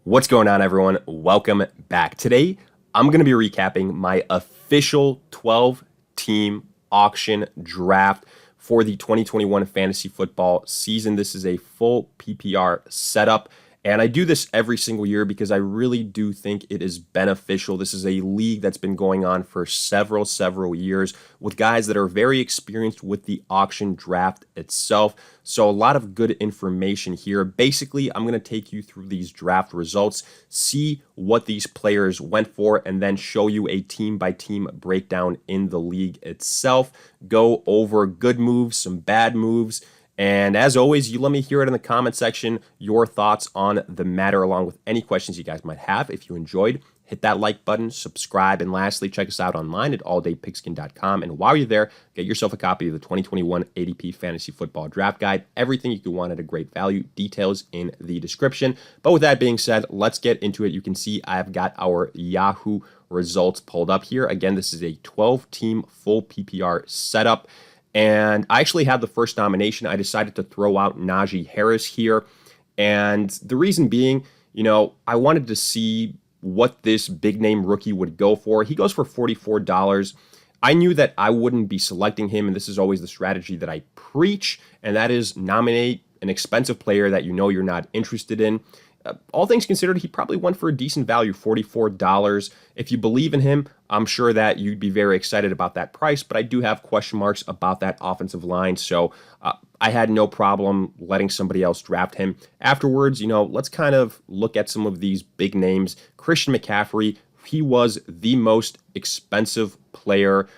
What's going on, everyone? Welcome back. Today, I'm going to be recapping my official 12-team auction draft for the 2021 fantasy football season. This is a full PPR setup, and I do this every single year because I really do think it is beneficial. This is a league that's been going on for several years with guys that are very experienced with the auction draft itself. So a lot of good information here. Basically, I'm going to take you through these draft results, see what these players went for, and then show you a team-by-team breakdown in the league itself. Go over good moves, some bad moves, and as always, you let me hear it in the comment section, your thoughts on the matter, along with any questions you guys might have. If you enjoyed, hit that like button, subscribe, and lastly, check us out online at alldaypigskin.com. And while you're there, get yourself a copy of the 2021 ADP Fantasy Football Draft Guide. Everything you could want at a great value. Details in the description. But with that being said, let's get into it. You can see I've got our Yahoo Results pulled up here. Again, this is a 12-team full PPR setup. And I actually had the first nomination. I decided to throw out Najee Harris here. And the reason being, I wanted to see what this big name rookie would go for. He goes for $44. I knew that I wouldn't be selecting him, and this is always the strategy that I preach, and that is nominate an expensive player that you know you're not interested in. All things considered, he probably went for a decent value, $44. If you believe in him, I'm sure that you'd be very excited about that price, but I do have question marks about that offensive line, so I had no problem letting somebody else draft him. Afterwards, let's kind of look at some of these big names. Christian McCaffrey, he was the most expensive player,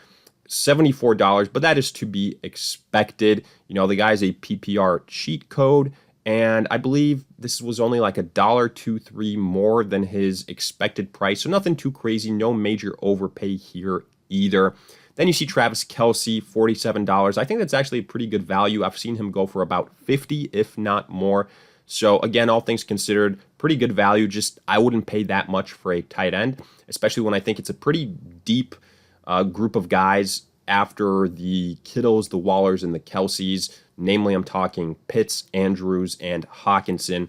$74, but that is to be expected. The guy's a PPR cheat code, and I believe this was only like $1.23 more than his expected price. So nothing too crazy, no major overpay here either. Then you see Travis Kelce, $47. I think that's actually a pretty good value. I've seen him go for about $50, if not more. So again, all things considered, pretty good value. Just I wouldn't pay that much for a tight end, especially when I think it's a pretty deep group of guys after the Kittles, the Wallers, and the Kelces. Namely, I'm talking Pitts, Andrews, and Hawkinson.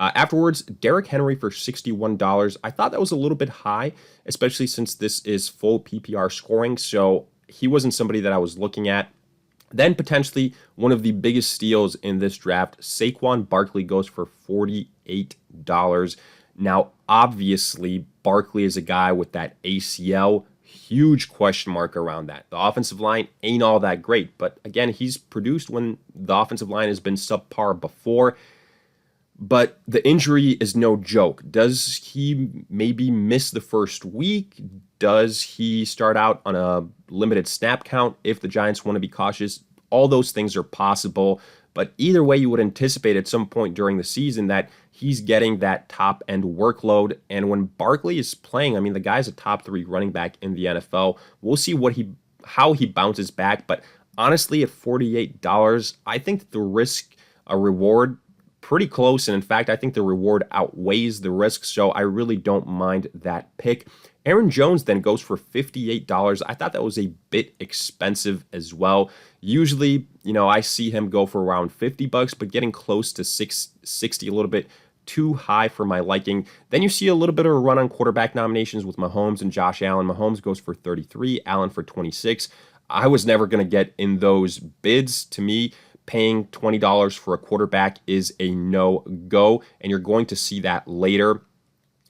Afterwards, Derrick Henry for $61. I thought that was a little bit high, especially since this is full PPR scoring, so he wasn't somebody that I was looking at. Then potentially one of the biggest steals in this draft, Saquon Barkley goes for $48. Now, obviously, Barkley is a guy with that ACL. Huge question mark around that. The offensive line ain't all that great, but again, he's produced when the offensive line has been subpar before. But the injury is no joke. Does he maybe miss the first week? Does he start out on a limited snap count if the Giants want to be cautious? All those things are possible. But either way, you would anticipate at some point during the season that he's getting that top-end workload. And when Barkley is playing, I mean, the guy's a top 3 running back in the NFL. We'll see how he bounces back. But honestly, at $48, I think the risk, a reward, pretty close. And in fact, I think the reward outweighs the risk. So I really don't mind that pick. Aaron Jones then goes for $58. I thought that was a bit expensive as well. Usually, I see him go for around $50, but getting close to 60, a little bit too high for my liking. Then you see a little bit of a run on quarterback nominations with Mahomes and Josh Allen. Mahomes goes for $33, Allen for $26. I was never going to get in those bids. To me, paying $20 for a quarterback is a no-go, and you're going to see that later.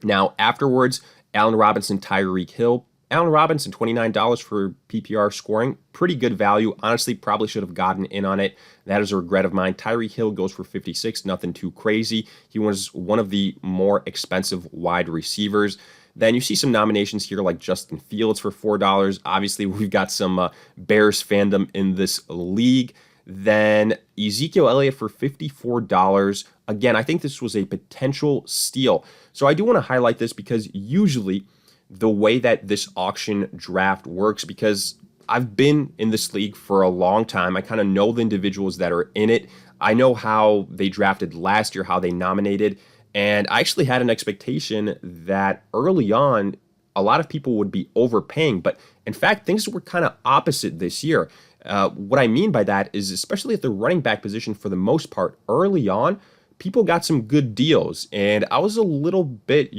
Now, afterwards, Allen Robinson, Tyreek Hill. Allen Robinson, $29 for PPR scoring. Pretty good value. Honestly, probably should have gotten in on it. That is a regret of mine. Tyreek Hill goes for $56. Nothing too crazy. He was one of the more expensive wide receivers. Then you see some nominations here like Justin Fields for $4. Obviously, we've got some Bears fandom in this league. Then Ezekiel Elliott for $54. Again, I think this was a potential steal. So I do want to highlight this because usually the way that this auction draft works, because I've been in this league for a long time, I kind of know the individuals that are in it. I know how they drafted last year, how they nominated, and I actually had an expectation that early on, a lot of people would be overpaying, but in fact, things were kind of opposite this year. What I mean by that is, especially at the running back position, for the most part, early on, people got some good deals. And I was a little bit,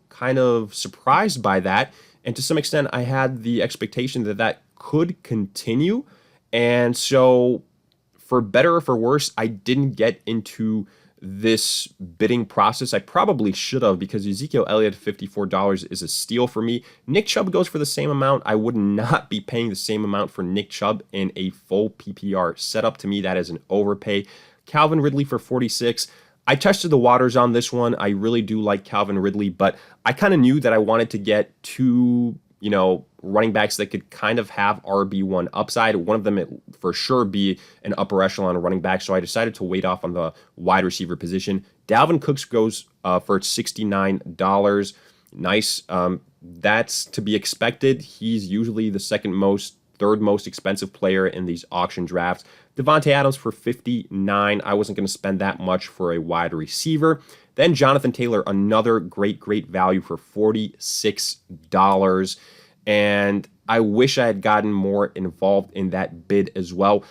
kind of surprised by that. And to some extent, I had the expectation that that could continue. And so, for better or for worse, I didn't get into this bidding process. I probably should have, because Ezekiel Elliott at $54 is a steal for me. Nick Chubb goes for the same amount. I would not be paying the same amount for Nick Chubb in a full PPR setup. To me, that is an overpay. Calvin Ridley for 46. I tested the waters on this one. I really do like Calvin Ridley, but I kind of knew that I wanted to get two, running backs that could kind of have RB1 upside. One of them for sure be an upper echelon running back, so I decided to wait off on the wide receiver position. Dalvin Cook goes for $69. Nice. That's to be expected. He's usually the third most expensive player in these auction drafts. Devontae Adams for $59. I wasn't going to spend that much for a wide receiver. Then Jonathan Taylor, another great value for $46. And I wish I had gotten more involved in that bid as well.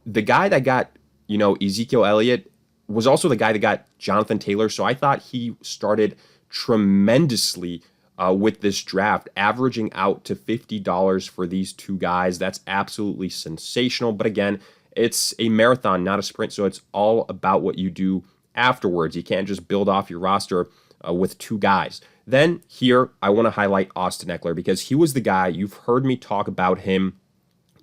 The guy that got, Ezekiel Elliott was also the guy that got Jonathan Taylor. So I thought he started tremendously with this draft, averaging out to $50 for these two guys. That's absolutely sensational. But again, it's a marathon, not a sprint. So it's all about what you do afterwards. You can't just build off your roster with two guys. Then here, I want to highlight Austin Ekeler because he was the guy, you've heard me talk about him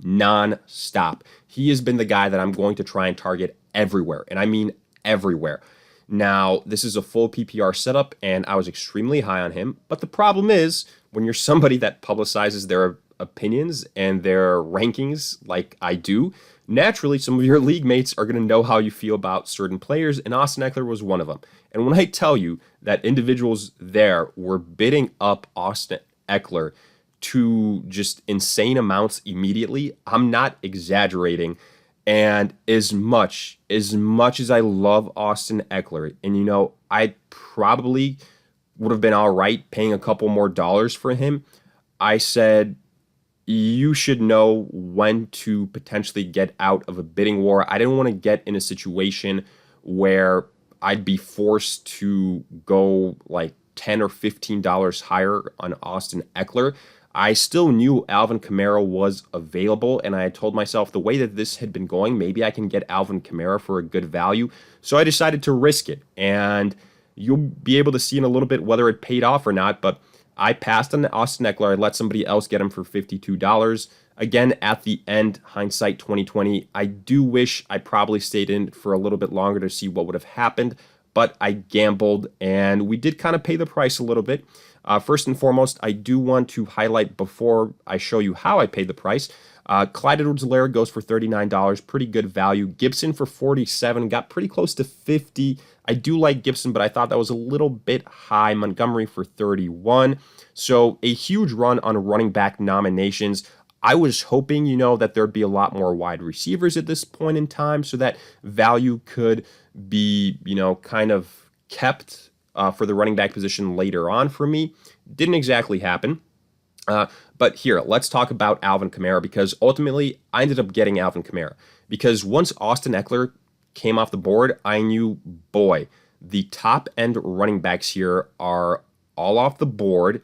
non-stop. He has been the guy that I'm going to try and target everywhere, and I mean everywhere. Now, this is a full PPR setup, and I was extremely high on him, but the problem is, when you're somebody that publicizes their opinions and their rankings like I do, naturally, some of your league mates are going to know how you feel about certain players, and Austin Ekeler was one of them. And when I tell you that individuals there were bidding up Austin Ekeler to just insane amounts immediately, I'm not exaggerating. And as much as I love Austin Ekeler, and I probably would have been all right paying a couple more dollars for him, I said, you should know when to potentially get out of a bidding war. I didn't want to get in a situation where I'd be forced to go like $10 or $15 higher on Austin Ekeler. I still knew Alvin Kamara was available, and I had told myself the way that this had been going, maybe I can get Alvin Kamara for a good value. So I decided to risk it, and you'll be able to see in a little bit whether it paid off or not, but I passed on Austin Ekeler. I let somebody else get him for $52. Again, at the end, hindsight 2020, I do wish I probably stayed in for a little bit longer to see what would have happened, but I gambled, and we did kind of pay the price a little bit. First and foremost, I do want to highlight before I show you how I paid the price. Clyde Edwards-Helaire goes for $39, pretty good value. Gibson for $47, got pretty close to $50. I do like Gibson, but I thought that was a little bit high. Montgomery for $31. So a huge run on running back nominations. I was hoping, that there'd be a lot more wide receivers at this point in time so that value could be, kind of kept for the running back position later on for me. Didn't exactly happen. But here, let's talk about Alvin Kamara, because ultimately I ended up getting Alvin Kamara. Because once Austin Ekeler came off the board, I knew, boy, the top end running backs here are all off the board,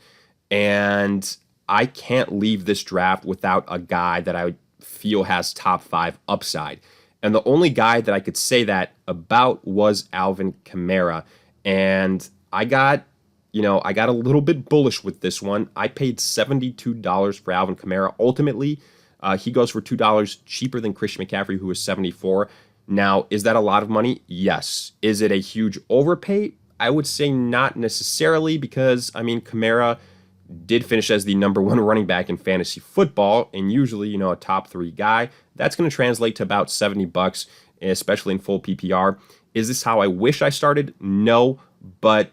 and I can't leave this draft without a guy that I feel has top 5 upside. And the only guy that I could say that about was Alvin Kamara. And I got a little bit bullish with this one. I paid $72 for Alvin Kamara. Ultimately, he goes for $2 cheaper than Christian McCaffrey, who was $74. Now, is that a lot of money? Yes. Is it a huge overpay? I would say not necessarily, because, Kamara did finish as the number 1 running back in fantasy football, and usually, a top 3 guy. That's going to translate to about $70, especially in full PPR. Is this how I wish I started? No, but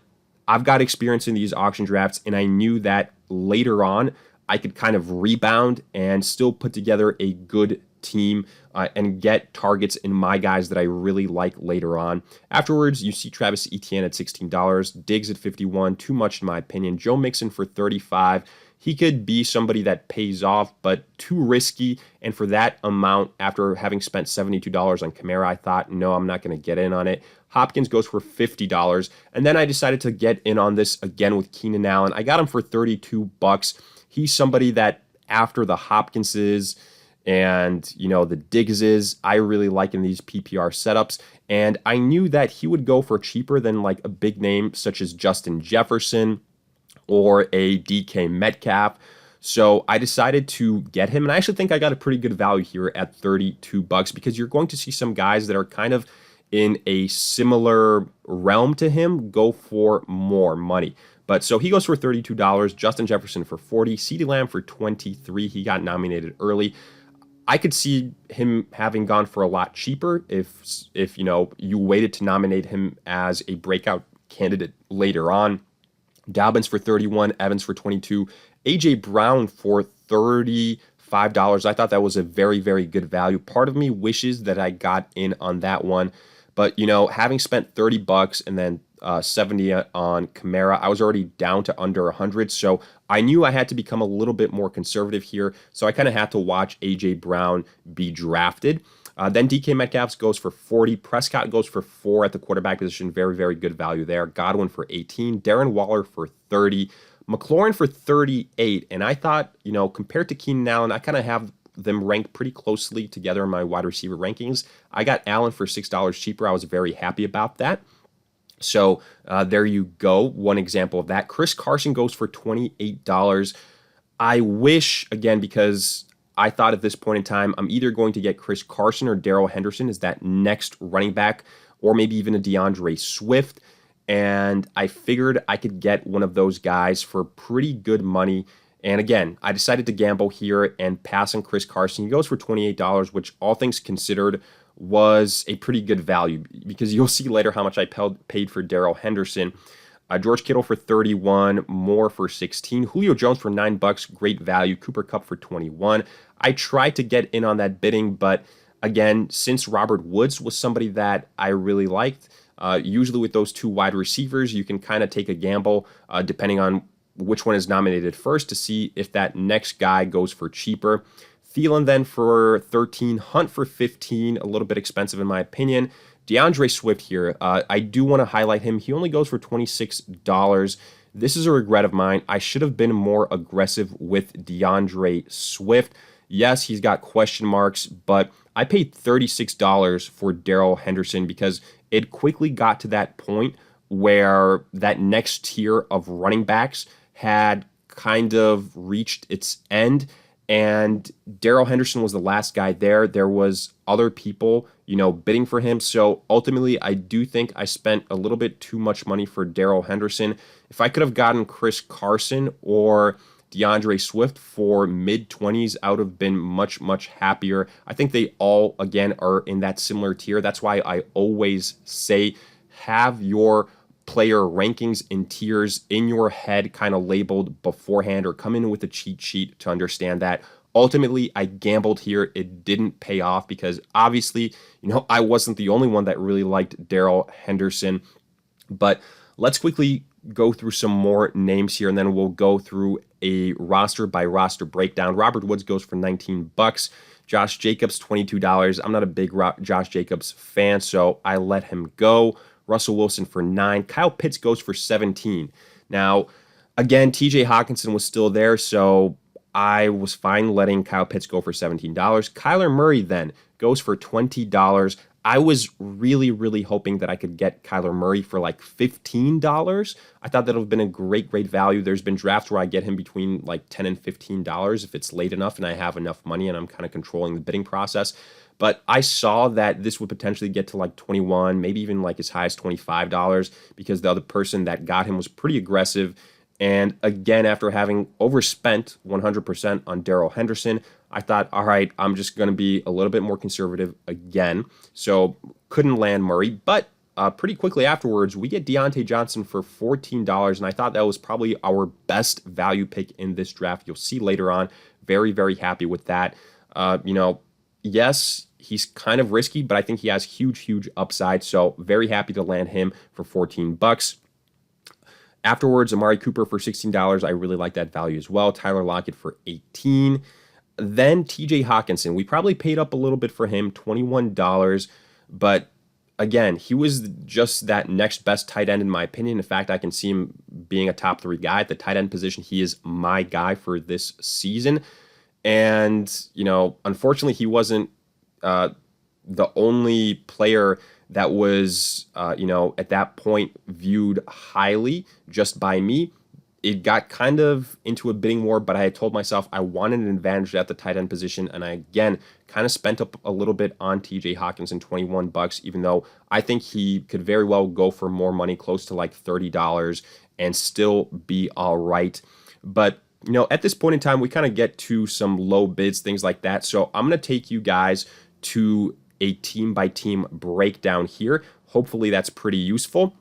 I've got experience in these auction drafts, and I knew that later on I could kind of rebound and still put together a good team and get targets in my guys that I really like later on. Afterwards, you see Travis Etienne at $16, Diggs at $51, too much in my opinion. Joe Mixon for $35. he could be somebody that pays off, but too risky. And for that amount, after having spent $72 on Kamara, I thought, no, I'm not going to get in on it. Hopkins goes for $50. And then I decided to get in on this again with Keenan Allen. I got him for $32. He's somebody that after the Hopkinses and, the Diggses, I really like in these PPR setups. And I knew that he would go for cheaper than like a big name such as Justin Jefferson or a DK Metcalf. So I decided to get him. And I actually think I got a pretty good value here at $32 because you're going to see some guys that are kind of in a similar realm to him go for more money. But so he goes for $32, Justin Jefferson for $40, CeeDee Lamb for $23. He got nominated early. I could see him having gone for a lot cheaper if you waited to nominate him as a breakout candidate later on. Dobbins for $31, Evans for $22, AJ Brown for $35. I thought that was a very, very good value. Part of me wishes that I got in on that one, but having spent $30 and then 70 on Kamara, I was already down to under 100, so I knew I had to become a little bit more conservative here, so I kind of had to watch AJ Brown be drafted. Then DK Metcalf goes for 40. Prescott goes for 4 at the quarterback position. Very, very good value there. Godwin for 18. Darren Waller for 30. McLaurin for 38. And I thought, compared to Keenan Allen, I kind of have them ranked pretty closely together in my wide receiver rankings. I got Allen for $6 cheaper. I was very happy about that. So there you go. One example of that. Chris Carson goes for $28. I wish, again, because I thought at this point in time, I'm either going to get Chris Carson or Darrell Henderson as that next running back, or maybe even a DeAndre Swift. And I figured I could get one of those guys for pretty good money. And again, I decided to gamble here and pass on Chris Carson. He goes for $28, which all things considered was a pretty good value because you'll see later how much I paid for Darrell Henderson. George Kittle for 31, Moore for 16, Julio Jones for $9, great value, Cooper Kupp for 21. I tried to get in on that bidding, but again, since Robert Woods was somebody that I really liked, usually with those two wide receivers, you can kind of take a gamble depending on which one is nominated first to see if that next guy goes for cheaper. Thielen then for 13, Hunt for 15, a little bit expensive in my opinion. DeAndre Swift here, I do want to highlight him. He only goes for $26. This is a regret of mine. I should have been more aggressive with DeAndre Swift. Yes, he's got question marks, but I paid $36 for Darrell Henderson because it quickly got to that point where that next tier of running backs had kind of reached its end. And Darrell Henderson was the last guy there. There was other people, bidding for him. So ultimately, I do think I spent a little bit too much money for Darrell Henderson. If I could have gotten Chris Carson or DeAndre Swift for mid-20s, I would have been much, much happier. I think they all, again, are in that similar tier. That's why I always say have your player rankings and tiers in your head kind of labeled beforehand, or come in with a cheat sheet to understand that. Ultimately, I gambled here. It didn't pay off because obviously, I wasn't the only one that really liked Darrell Henderson. But let's quickly go through some more names here, and then we'll go through a roster by roster breakdown. Robert Woods goes for $19. Josh Jacobs, $22. I'm not a big Josh Jacobs fan, so I let him go. Russell Wilson for $9. Kyle Pitts goes for $17. Now, again, TJ Hawkinson was still there, so I was fine letting Kyle Pitts go for $17. Kyler Murray then goes for $20. I was really, really hoping that I could get Kyler Murray for like $15. I thought that would have been a great, great value. There's been drafts where I get him between like $10 and $15 if it's late enough and I have enough money and I'm kind of controlling the bidding process. But I saw that this would potentially get to like 21, maybe even like as high as $25 because the other person that got him was pretty aggressive. And again, after having overspent 100% on Darrell Henderson, I thought, all right, I'm just going to be a little bit more conservative again. So couldn't land Murray. But pretty quickly afterwards, we get Deontay Johnson for $14. And I thought that was probably our best value pick in this draft. You'll see later on. Very, very happy with that. Yes, he's kind of risky, but I think he has huge, huge upside. So very happy to land him for $14. Afterwards, Amari Cooper for $16. I really like that value as well. Tyler Lockett for $18. Then TJ Hawkinson. We probably paid up a little bit for him, $21. But again, he was just that next best tight end in my opinion. In fact, I can see him being a top 3 guy at the tight end position. He is my guy for this season. And, unfortunately, he wasn't the only player that was, at that point viewed highly just by me. It got kind of into a bidding war, but I had told myself I wanted an advantage at the tight end position. And I, again, kind of spent up a little bit on TJ Hawkinson, $21, even though I think he could very well go for more money, close to like $30 and still be all right. But, at this point in time, we kind of get to some low bids, things like that. So I'm going to take you guys to a team-by-team breakdown here. Hopefully that's pretty useful.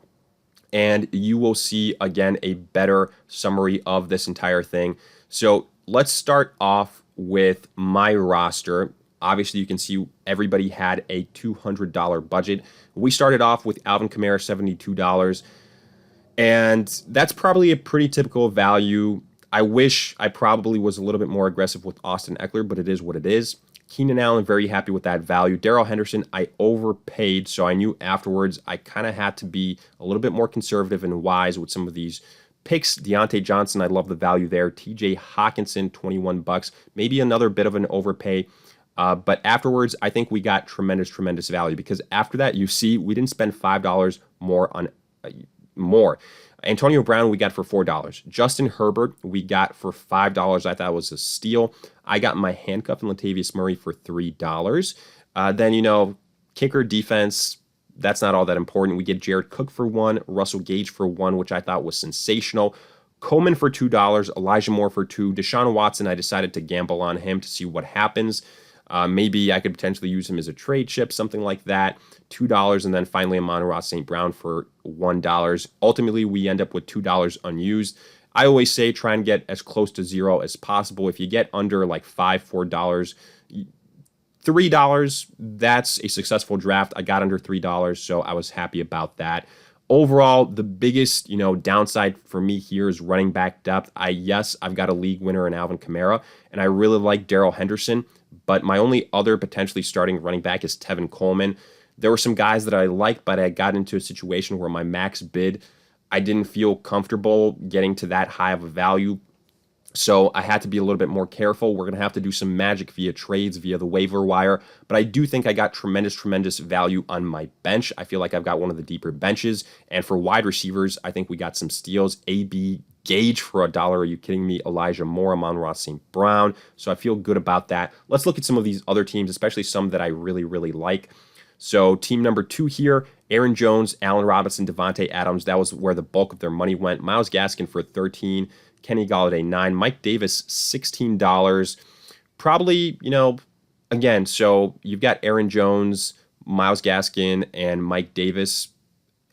And you will see, again, a better summary of this entire thing. So let's start off with my roster. Obviously, you can see everybody had a $200 budget. We started off with Alvin Kamara, $72. And that's probably a pretty typical value. I wish I probably was a little bit more aggressive with Austin Eckler, but it is what it is. Keenan Allen, very happy with that value. Darrell Henderson, I overpaid, so I knew afterwards I kind of had to be a little bit more conservative and wise with some of these picks. Deontay Johnson, I love the value there. TJ Hawkinson, $21, maybe another bit of an overpay. But afterwards, I think we got tremendous value because after that, you see, we didn't spend $5 more on more. Antonio Brown, we got for $4. Justin Herbert, we got for $5. I thought it was a steal. I got my handcuff and Latavius Murray for $3. Then, kicker defense, that's not all that important. We get Jared Cook for $1, Russell Gage for $1, which I thought was sensational. Coleman for $2, Elijah Moore for $2. Deshaun Watson, I decided to gamble on him to see what happens. Maybe I could potentially use him as a trade chip, something like that. $2, and then finally Amon-Ra St. Brown for $1. Ultimately, we end up with $2 unused. I always say try and get as close to zero as possible. If you get under like $5, $4, $3, that's a successful draft. I got under $3, so I was happy about that. Overall, the biggest, downside for me here is running back depth. I've got a league winner in Alvin Kamara, and I really like Darrell Henderson, but my only other potentially starting running back is Tevin Coleman. There were some guys that I liked, but I got into a situation where my max bid, I didn't feel comfortable getting to that high of a value. So I had to be a little bit more careful. We're going to have to do some magic via trades, via the waiver wire. But I do think I got tremendous value on my bench. I feel like I've got one of the deeper benches. And for wide receivers, I think we got some steals. A.B. Gage for $1. Are you kidding me? Elijah Moore, Amon-Ra St. Brown. So I feel good about that. Let's look at some of these other teams, especially some that I really like. So team number 2 here, Aaron Jones, Allen Robinson, Devontae Adams. That was where the bulk of their money went. Myles Gaskin for $13. Kenny Golladay, $9. Mike Davis, $16. Probably, again, so you've got Aaron Jones, Myles Gaskin, and Mike Davis.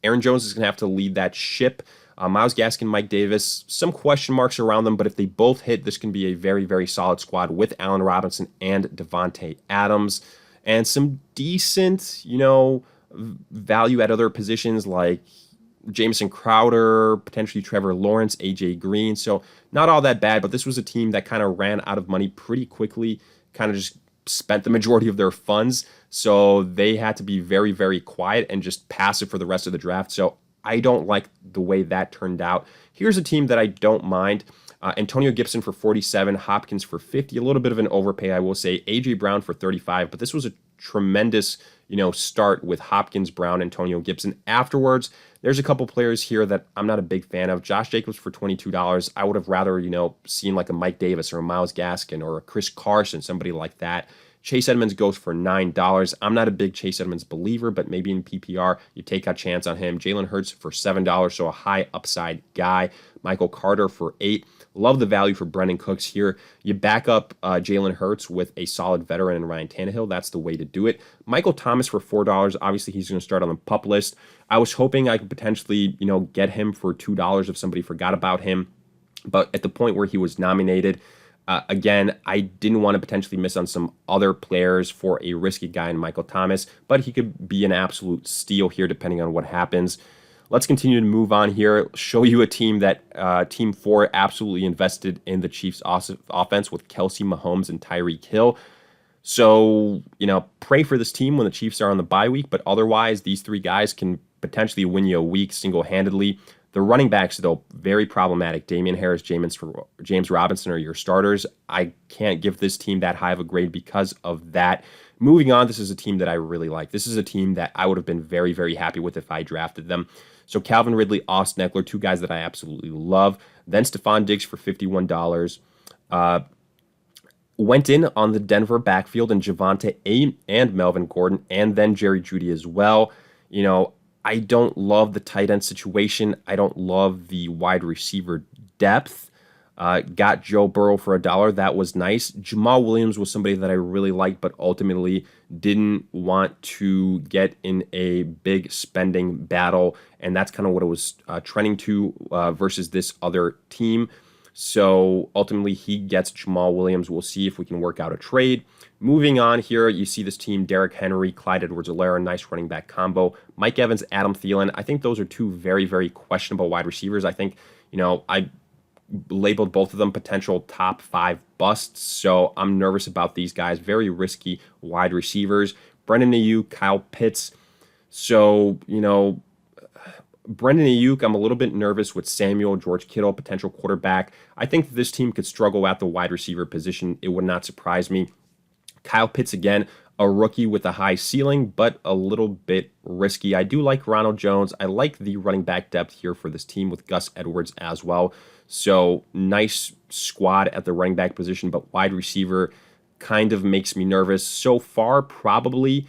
Aaron Jones is going to have to lead that ship. Myles Gaskin, Mike Davis, some question marks around them, but if they both hit, this can be a very solid squad with Allen Robinson and Devontae Adams. And some decent, value at other positions like Jamison Crowder, potentially Trevor Lawrence, AJ Green. So not all that bad, but this was a team that kind of ran out of money pretty quickly, kind of just spent the majority of their funds. So they had to be very quiet and just passive for the rest of the draft. So I don't like the way that turned out. Here's a team that I don't mind. Antonio Gibson for $47, Hopkins for $50, a little bit of an overpay, I will say. A.J. Brown for $35, but this was a tremendous, start with Hopkins, Brown, Antonio Gibson. Afterwards, there's a couple players here that I'm not a big fan of. Josh Jacobs for $22. I would have rather, seen like a Mike Davis or a Myles Gaskin or a Chris Carson, somebody like that. Chase Edmonds goes for $9. I'm not a big Chase Edmonds believer, but maybe in PPR, you take a chance on him. Jalen Hurts for $7, so a high upside guy. Michael Carter for $8. Love the value for Brendan Cooks here. You back up Jalen Hurts with a solid veteran in Ryan Tannehill. That's the way to do it. Michael Thomas for $4. Obviously, he's going to start on the PUP list. I was hoping I could potentially, get him for $2 if somebody forgot about him. But at the point where he was nominated, again, I didn't want to potentially miss on some other players for a risky guy in Michael Thomas, but he could be an absolute steal here depending on what happens. Let's continue to move on here. Show you a team that Team 4 absolutely invested in the Chiefs' offense with Kelsey, Mahomes, and Tyreek Hill. So, pray for this team when the Chiefs are on the bye week, but otherwise, these three guys can potentially win you a week single-handedly. The running backs, though, very problematic. Damian Harris, James Robinson are your starters. I can't give this team that high of a grade because of that. Moving on, this is a team that I really like. This is a team that I would have been very, very happy with if I drafted them. So Calvin Ridley, Austin Eckler, two guys that I absolutely love. Then Stephon Diggs for $51. Went in on the Denver backfield and Javonte and Melvin Gordon, and then Jerry Jeudy as well. I don't love the tight end situation. I don't love the wide receiver depth. Got Joe Burrow for $1. That was nice. Jamal Williams was somebody that I really liked, but ultimately didn't want to get in a big spending battle, and that's kind of what it was trending to versus this other team. So ultimately, he gets Jamal Williams. We'll see if we can work out a trade. Moving on here, you see this team, Derrick Henry, Clyde Edwards-Helaire, nice running back combo. Mike Evans, Adam Thielen. I think those are two very, very questionable wide receivers. I think, I labeled both of them potential top 5 busts, so I'm nervous about these guys. Very risky wide receivers. Brandon Ayuk, Kyle Pitts. So, Brandon Ayuk, I'm a little bit nervous with Samuel, George Kittle, potential quarterback. I think this team could struggle at the wide receiver position. It would not surprise me. Kyle Pitts, again, a rookie with a high ceiling, but a little bit risky. I do like Ronald Jones. I like the running back depth here for this team with Gus Edwards as well. So nice squad at the running back position, but wide receiver kind of makes me nervous. So far, probably,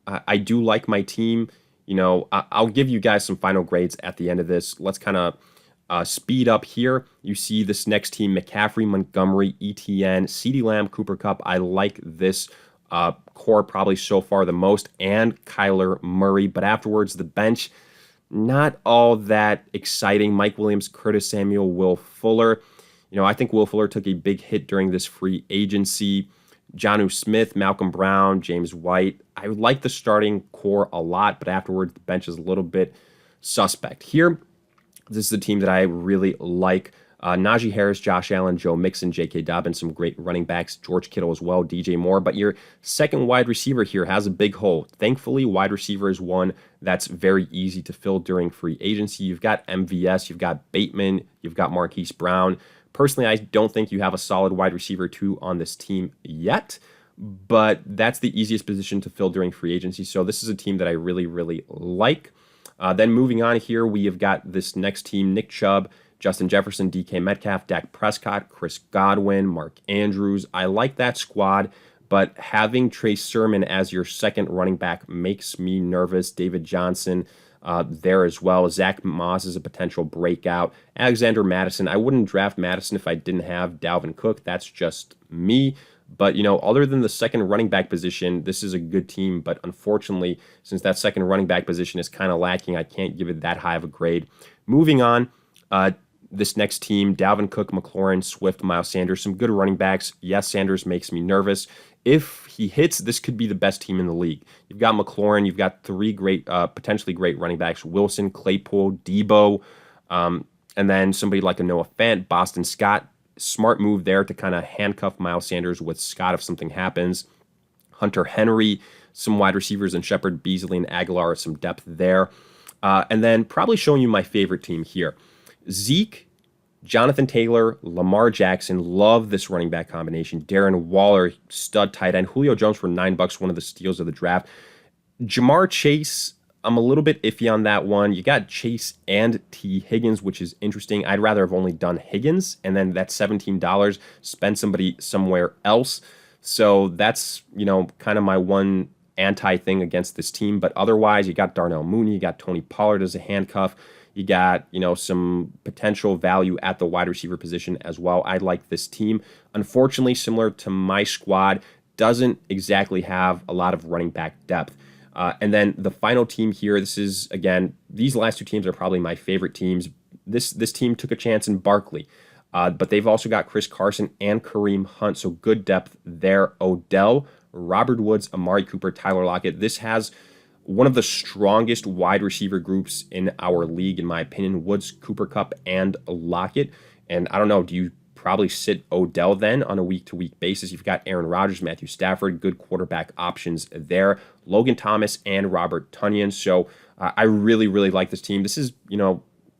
I do like my team. I'll give you guys some final grades at the end of this. Let's kind of speed up here. You see this next team, McCaffrey, Montgomery, Etienne, CeeDee Lamb, Cooper Kupp. I like this core probably so far the most, and Kyler Murray. But afterwards, the bench, not all that exciting. Mike Williams, Curtis Samuel, Will Fuller. I think Will Fuller took a big hit during this free agency. Jonnu Smith, Malcolm Brown, James White. I like the starting core a lot, but afterwards the bench is a little bit suspect. Here, this is a team that I really like. Najee Harris, Josh Allen, Joe Mixon, J.K. Dobbins, some great running backs, George Kittle as well, DJ Moore. But your second wide receiver here has a big hole. Thankfully, wide receiver is one that's very easy to fill during free agency. You've got MVS, you've got Bateman, you've got Marquise Brown. Personally, I don't think you have a solid wide receiver 2 on this team yet, but that's the easiest position to fill during free agency. So this is a team that I really, really like. Then moving on here, we have got this next team, Nick Chubb, Justin Jefferson, DK Metcalf, Dak Prescott, Chris Godwin, Mark Andrews. I like that squad, but having Trey Sermon as your second running back makes me nervous. David Johnson there as well. Zach Moss is a potential breakout. Alexander Madison. I wouldn't draft Madison if I didn't have Dalvin Cook. That's just me. But, other than the second running back position, this is a good team. But unfortunately, since that second running back position is kind of lacking, I can't give it that high of a grade. Moving on, this next team, Dalvin Cook, McLaurin, Swift, Miles Sanders, some good running backs. Yes, Sanders makes me nervous. If he hits, this could be the best team in the league. You've got McLaurin, you've got 3 great, potentially great running backs, Wilson, Claypool, Debo, and then somebody like a Noah Fant, Boston Scott. Smart move there to kind of handcuff Miles Sanders with Scott if something happens. Hunter Henry, some wide receivers, and Shepard, Beasley, and Aguilar, some depth there. And then probably showing you my favorite team here. Zeke, Jonathan Taylor, Lamar Jackson, love this running back combination. Darren Waller, stud tight end. Julio Jones for $9, one of the steals of the draft. Jamar Chase, I'm a little bit iffy on that one. You got Chase and T. Higgins, which is interesting. I'd rather have only done Higgins, and then that $17, spend somebody somewhere else. So that's, kind of my one anti-thing against this team. But otherwise, you got Darnell Mooney, you got Tony Pollard as a handcuff. You got, some potential value at the wide receiver position as well. I like this team. Unfortunately, similar to my squad, doesn't exactly have a lot of running back depth. And then the final team here, this is, again, these last 2 teams are probably my favorite teams. This team took a chance in Barkley, but they've also got Chris Carson and Kareem Hunt, so good depth there. Odell, Robert Woods, Amari Cooper, Tyler Lockett. This has one of the strongest wide receiver groups in our league, in my opinion. Woods, Cooper Kupp, and Lockett. And I don't know, do you probably sit Odell then on a week-to-week basis? You've got Aaron Rodgers, Matthew Stafford, good quarterback options there. Logan Thomas and Robert Tonyan. So I really, really like this team. This is,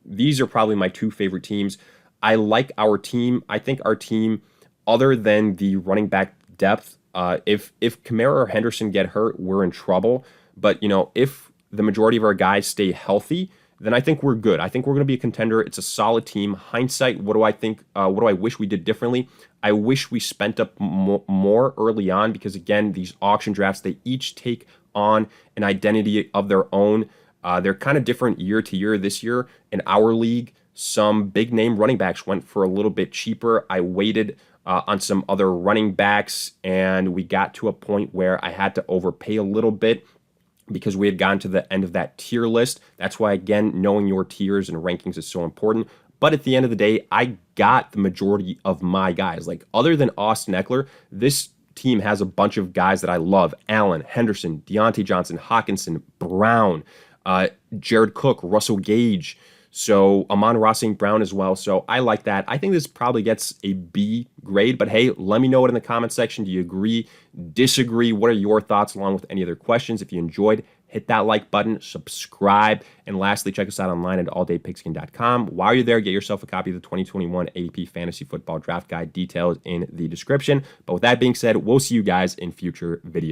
these are probably my two favorite teams. I like our team. I think our team, other than the running back depth, if Kamara or Henderson get hurt, we're in trouble. But, if the majority of our guys stay healthy, then I think we're good. I think we're going to be a contender. It's a solid team. Hindsight, what do I think? What do I wish we did differently? I wish we spent up more early on because, again, these auction drafts, they each take on an identity of their own. They're kind of different year to year. This year in our league, some big name running backs went for a little bit cheaper. I waited on some other running backs, and we got to a point where I had to overpay a little bit because we had gotten to the end of that tier list. That's why, again, knowing your tiers and rankings is so important. But at the end of the day, I got the majority of my guys. Like, other than Austin Eckler, this team has a bunch of guys that I love. Allen, Henderson, Deontay Johnson, Hawkinson, Brown, Jared Cook, Russell Gage. So Amon-Ra St. Brown as well. So I like that. I think this probably gets a B grade. But hey, let me know it in the comment section. Do you agree, disagree? What are your thoughts along with any other questions? If you enjoyed, hit that like button, subscribe, and lastly, check us out online at alldaypigskin.com. While you're there, get yourself a copy of the 2021 ADP Fantasy Football Draft Guide. Details in the description. But with that being said, we'll see you guys in future videos.